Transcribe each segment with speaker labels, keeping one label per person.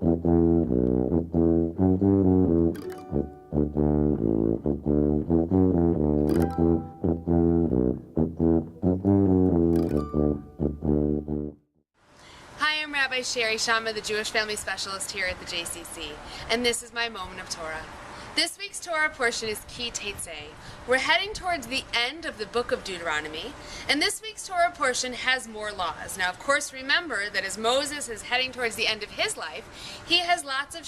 Speaker 1: Hi, I'm Rabbi Shari Shamah, the Jewish Family Specialist here at the JCC, and this is my Moment of Torah. This week's Torah portion is Ki Tetze. We're heading towards the end of the book of Deuteronomy, and this week's Torah portion has more laws. Now, of course, remember that as Moses is heading towards the end of his life, he has lots of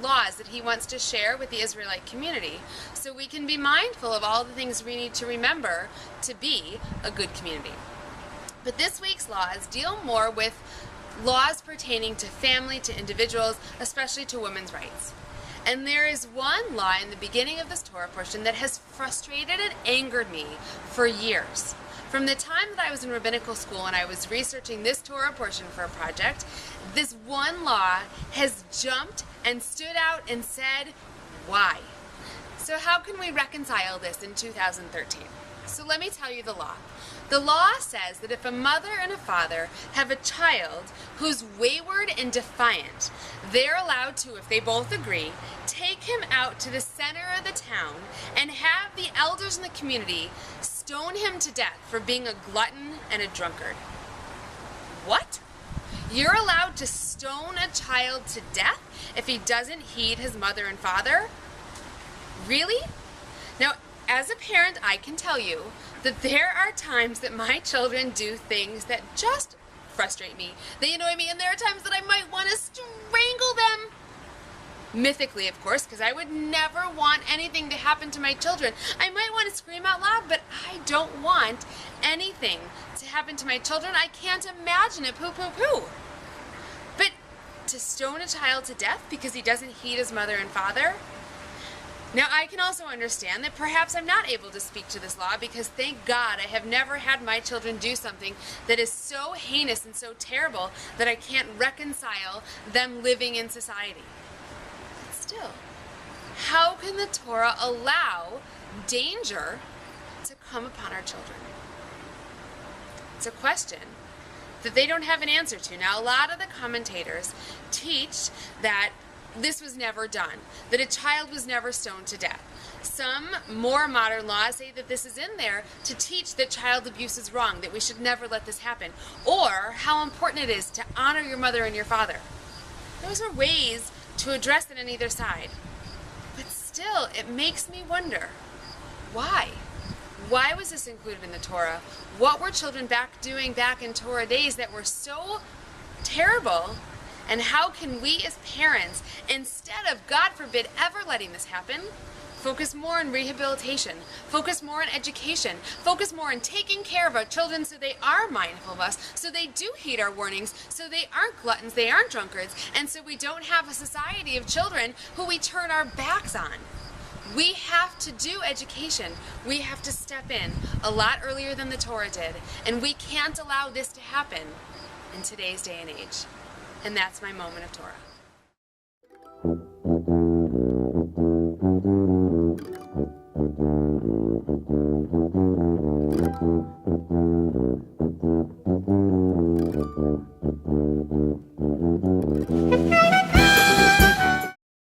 Speaker 1: laws that he wants to share with the Israelite community, so we can be mindful of all the things we need to remember to be a good community. But this week's laws deal more with laws pertaining to family, to individuals, especially to women's rights. And there is one law in the beginning of this Torah portion that has frustrated and angered me for years. From the time that I was in rabbinical school and I was researching this Torah portion for a project, this one law has jumped and stood out and said, why? So how can we reconcile this in 2013? So let me tell you the law. The law says that if a mother and a father have a child who's wayward and defiant, they're allowed to, if they both agree, take him out to the center of the town and have the elders in the community stone him to death for being a glutton and a drunkard. What? You're allowed to stone a child to death if he doesn't heed his mother and father? Really? Now, as a parent, I can tell you that there are times that my children do things that just frustrate me. They annoy me, and there are times that I might want to strangle them. Mythically, of course, because I would never want anything to happen to my children. I might want to scream out loud, but I don't want anything to happen to my children. I can't imagine it. Poo, poo, poo. But to stone a child to death because he doesn't heed his mother and father? Now, I can also understand that perhaps I'm not able to speak to this law because, thank God, I have never had my children do something that is so heinous and so terrible that I can't reconcile them living in society. But still, how can the Torah allow danger to come upon our children? It's a question that they don't have an answer to. Now, a lot of the commentators teach that this was never done, that a child was never stoned to death. Some more modern laws say that this is in there to teach that child abuse is wrong, that we should never let this happen, or how important it is to honor your mother and your father. Those are ways to address it on either side. But still, it makes me wonder, why? Why was this included in the Torah? What were children doing back in Torah days that were so terrible? And how can we as parents, instead of, God forbid, ever letting this happen, focus more on rehabilitation, focus more on education, focus more on taking care of our children so they are mindful of us, so they do heed our warnings, so they aren't gluttons, they aren't drunkards, and so we don't have a society of children who we turn our backs on. We have to do education. We have to step in a lot earlier than the Torah did, and we can't allow this to happen in today's day and age. And that's my Moment of Torah.